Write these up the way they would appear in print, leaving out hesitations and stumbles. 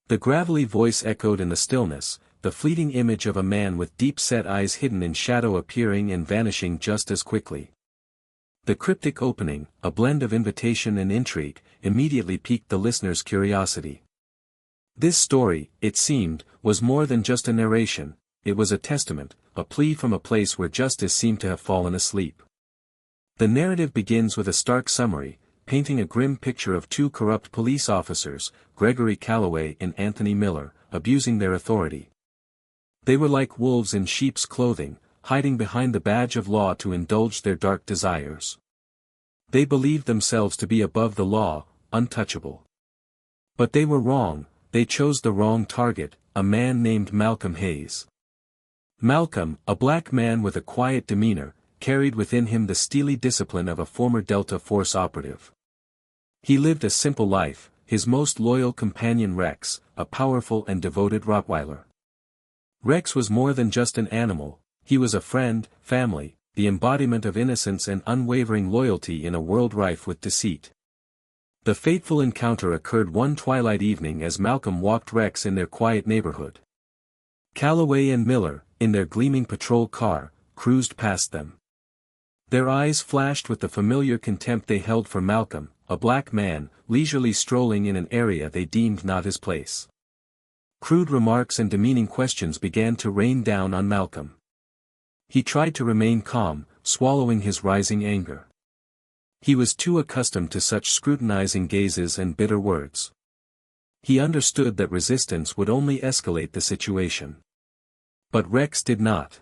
The gravelly voice echoed in the stillness, the fleeting image of a man with deep-set eyes hidden in shadow appearing and vanishing just as quickly. The cryptic opening, a blend of invitation and intrigue, immediately piqued the listener's curiosity. This story, it seemed, was more than just a narration, it was a testament, a plea from a place where justice seemed to have fallen asleep. The narrative begins with a stark summary, painting a grim picture of two corrupt police officers, Gregory Calloway and Anthony Miller, abusing their authority. They were like wolves in sheep's clothing, hiding behind the badge of law to indulge their dark desires. They believed themselves to be above the law, untouchable. But they were wrong, they chose the wrong target, a man named Malcolm Hayes. Malcolm, a black man with a quiet demeanor, carried within him the steely discipline of a former Delta Force operative. He lived a simple life, his most loyal companion Rex, a powerful and devoted Rottweiler. Rex was more than just an animal, he was a friend, family, the embodiment of innocence and unwavering loyalty in a world rife with deceit. The fateful encounter occurred one twilight evening as Malcolm walked Rex in their quiet neighborhood. Calloway and Miller, in their gleaming patrol car, cruised past them. Their eyes flashed with the familiar contempt they held for Malcolm, a black man, leisurely strolling in an area they deemed not his place. Crude remarks and demeaning questions began to rain down on Malcolm. He tried to remain calm, swallowing his rising anger. He was too accustomed to such scrutinizing gazes and bitter words. He understood that resistance would only escalate the situation. But Rex did not.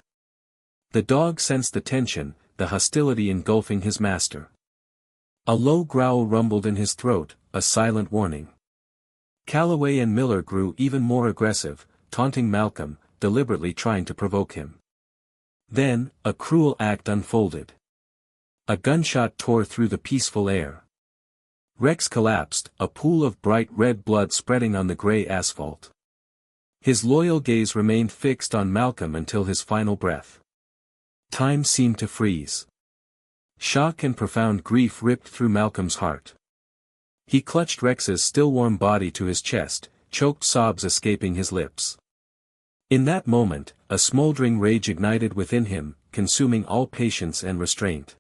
The dog sensed the tension, the hostility engulfing his master. A low growl rumbled in his throat, a silent warning. Calloway and Miller grew even more aggressive, taunting Malcolm, deliberately trying to provoke him. Then, a cruel act unfolded. A gunshot tore through the peaceful air. Rex collapsed, a pool of bright red blood spreading on the gray asphalt. His loyal gaze remained fixed on Malcolm until his final breath. Time seemed to freeze. Shock and profound grief ripped through Malcolm's heart. He clutched Rex's still-warm body to his chest, choked sobs escaping his lips. In that moment, a smoldering rage ignited within him, consuming all patience and restraint.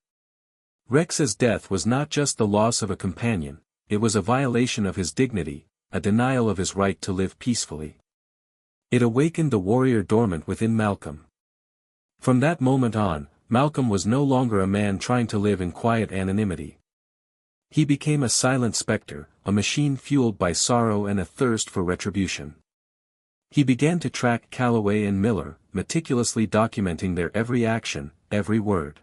Rex's death was not just the loss of a companion, it was a violation of his dignity, a denial of his right to live peacefully. It awakened the warrior dormant within Malcolm. From that moment on, Malcolm was no longer a man trying to live in quiet anonymity. He became a silent specter, a machine fueled by sorrow and a thirst for retribution. He began to track Calloway and Miller, meticulously documenting their every action, every word.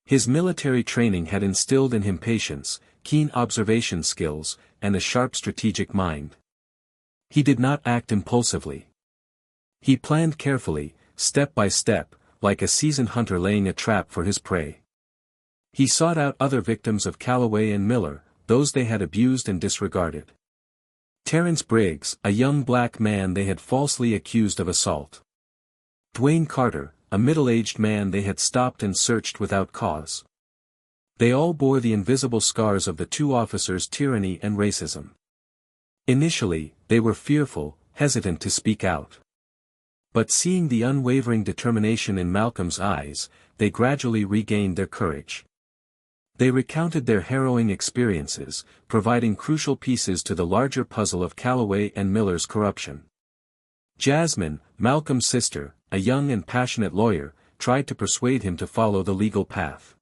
His military training had instilled in him patience, keen observation skills, and a sharp strategic mind. He did not act impulsively. He planned carefully, step by step, like a seasoned hunter laying a trap for his prey. He sought out other victims of Calloway and Miller, those they had abused and disregarded. Terrence Briggs, a young black man they had falsely accused of assault. Dwayne Carter, a middle-aged man they had stopped and searched without cause. They all bore the invisible scars of the two officers' tyranny and racism. Initially, they were fearful, hesitant to speak out. But seeing the unwavering determination in Malcolm's eyes, they gradually regained their courage. They recounted their harrowing experiences, providing crucial pieces to the larger puzzle of Calloway and Miller's corruption. Jasmine, Malcolm's sister, a young and passionate lawyer, tried to persuade him to follow the legal path.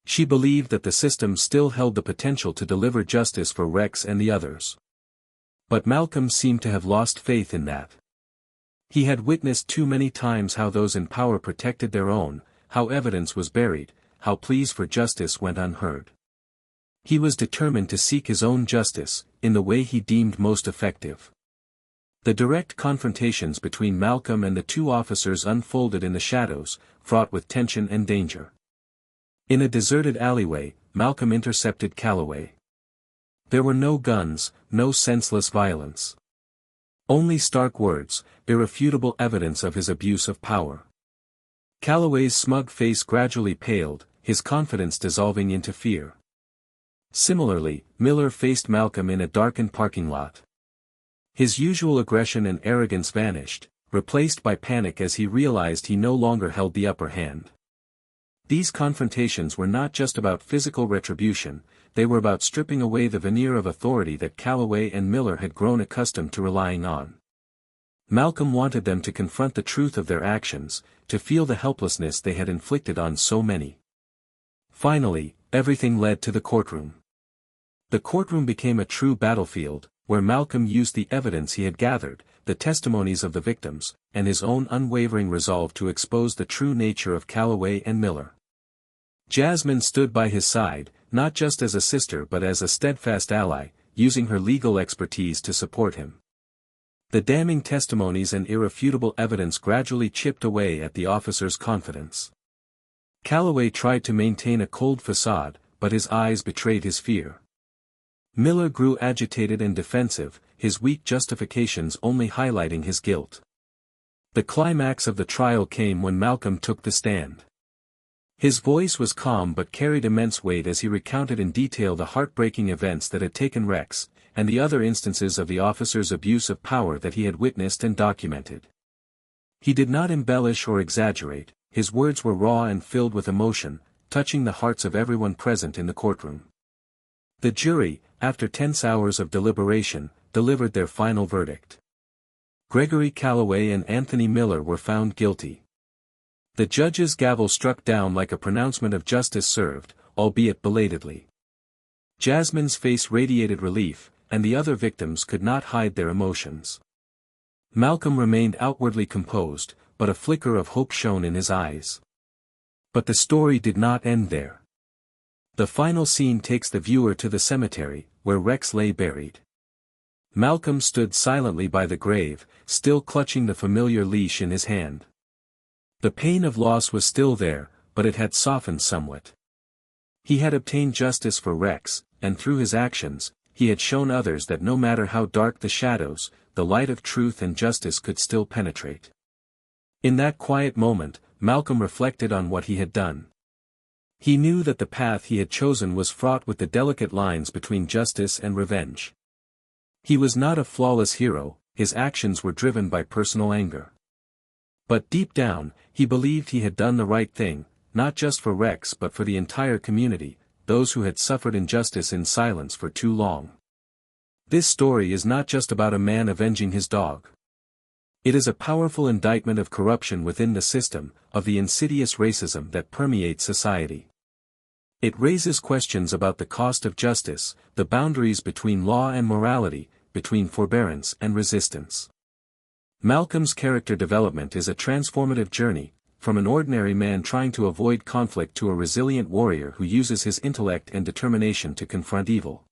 She believed that the system still held the potential to deliver justice for Rex and the others. But Malcolm seemed to have lost faith in that. He had witnessed too many times how those in power protected their own, how evidence was buried, how pleas for justice went unheard. He was determined to seek his own justice, in the way he deemed most effective. The direct confrontations between Malcolm and the two officers unfolded in the shadows, fraught with tension and danger. In a deserted alleyway, Malcolm intercepted Calloway. There were no guns, no senseless violence. Only stark words, irrefutable evidence of his abuse of power. Calloway's smug face gradually paled, his confidence dissolving into fear. Similarly, Miller faced Malcolm in a darkened parking lot. His usual aggression and arrogance vanished, replaced by panic as he realized he no longer held the upper hand. These confrontations were not just about physical retribution, they were about stripping away the veneer of authority that Calloway and Miller had grown accustomed to relying on. Malcolm wanted them to confront the truth of their actions, to feel the helplessness they had inflicted on so many. Finally, everything led to the courtroom. The courtroom became a true battlefield, where Malcolm used the evidence he had gathered, the testimonies of the victims, and his own unwavering resolve to expose the true nature of Calloway and Miller. Jasmine stood by his side, not just as a sister but as a steadfast ally, using her legal expertise to support him. The damning testimonies and irrefutable evidence gradually chipped away at the officer's confidence. Calloway tried to maintain a cold facade, but his eyes betrayed his fear. Miller grew agitated and defensive, his weak justifications only highlighting his guilt. The climax of the trial came when Malcolm took the stand. His voice was calm but carried immense weight as he recounted in detail the heartbreaking events that had taken Rex, and the other instances of the officer's abuse of power that he had witnessed and documented. He did not embellish or exaggerate, his words were raw and filled with emotion, touching the hearts of everyone present in the courtroom. The jury, after tense hours of deliberation, delivered their final verdict. Gregory Calloway and Anthony Miller were found guilty. The judge's gavel struck down like a pronouncement of justice served, albeit belatedly. Jasmine's face radiated relief, and the other victims could not hide their emotions. Malcolm remained outwardly composed, but a flicker of hope shone in his eyes. But the story did not end there. The final scene takes the viewer to the cemetery, where Rex lay buried. Malcolm stood silently by the grave, still clutching the familiar leash in his hand. The pain of loss was still there, but it had softened somewhat. He had obtained justice for Rex, and through his actions, he had shown others that no matter how dark the shadows, the light of truth and justice could still penetrate. In that quiet moment, Malcolm reflected on what he had done. He knew that the path he had chosen was fraught with the delicate lines between justice and revenge. He was not a flawless hero, his actions were driven by personal anger. But deep down, he believed he had done the right thing, not just for Rex but for the entire community, those who had suffered injustice in silence for too long. This story is not just about a man avenging his dog. It is a powerful indictment of corruption within the system, of the insidious racism that permeates society. It raises questions about the cost of justice, the boundaries between law and morality, between forbearance and resistance. Malcolm's character development is a transformative journey, from an ordinary man trying to avoid conflict to a resilient warrior who uses his intellect and determination to confront evil.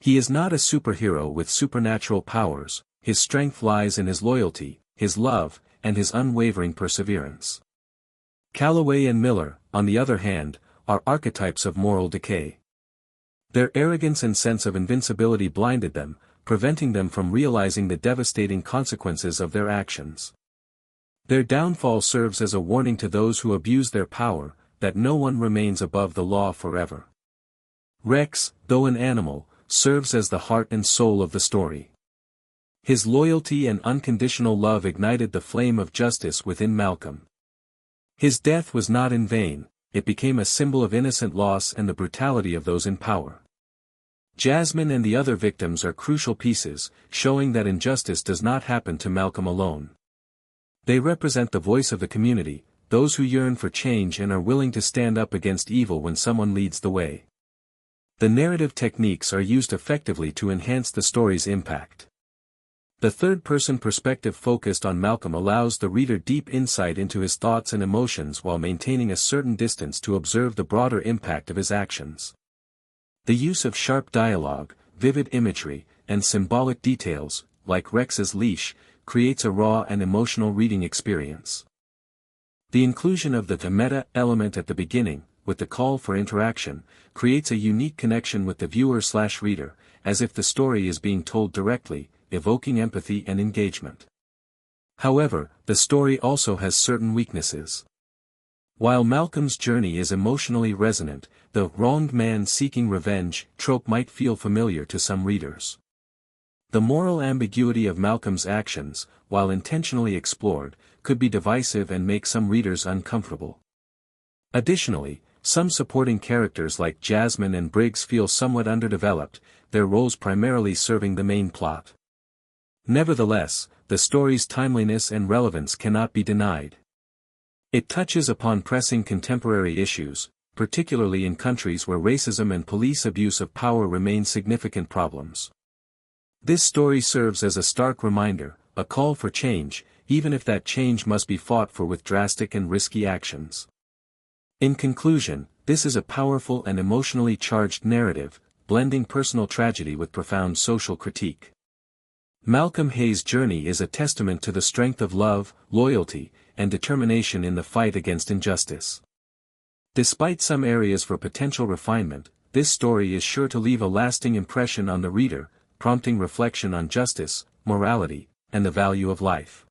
He is not a superhero with supernatural powers, his strength lies in his loyalty, his love, and his unwavering perseverance. Calloway and Miller, on the other hand, are archetypes of moral decay. Their arrogance and sense of invincibility blinded them, preventing them from realizing the devastating consequences of their actions. Their downfall serves as a warning to those who abuse their power, that no one remains above the law forever. Rex, though an animal, serves as the heart and soul of the story. His loyalty and unconditional love ignited the flame of justice within Malcolm. His death was not in vain, it became a symbol of innocent loss and the brutality of those in power. Jasmine and the other victims are crucial pieces, showing that injustice does not happen to Malcolm alone. They represent the voice of the community, those who yearn for change and are willing to stand up against evil when someone leads the way. The narrative techniques are used effectively to enhance the story's impact. The third-person perspective focused on Malcolm allows the reader deep insight into his thoughts and emotions while maintaining a certain distance to observe the broader impact of his actions. The use of sharp dialogue, vivid imagery, and symbolic details, like Rex's leash, creates a raw and emotional reading experience. The inclusion of the meta element at the beginning, with the call for interaction, creates a unique connection with the viewer/reader, as if the story is being told directly, evoking empathy and engagement. However, the story also has certain weaknesses. While Malcolm's journey is emotionally resonant, the wronged man seeking revenge trope might feel familiar to some readers. The moral ambiguity of Malcolm's actions, while intentionally explored, could be divisive and make some readers uncomfortable. Additionally, some supporting characters like Jasmine and Briggs feel somewhat underdeveloped, their roles primarily serving the main plot. Nevertheless, the story's timeliness and relevance cannot be denied. It touches upon pressing contemporary issues, particularly in countries where racism and police abuse of power remain significant problems. This story serves as a stark reminder, a call for change, even if that change must be fought for with drastic and risky actions. In conclusion, this is a powerful and emotionally charged narrative, blending personal tragedy with profound social critique. Malcolm Hayes' journey is a testament to the strength of love, loyalty, and determination in the fight against injustice. Despite some areas for potential refinement, this story is sure to leave a lasting impression on the reader, prompting reflection on justice, morality, and the value of life.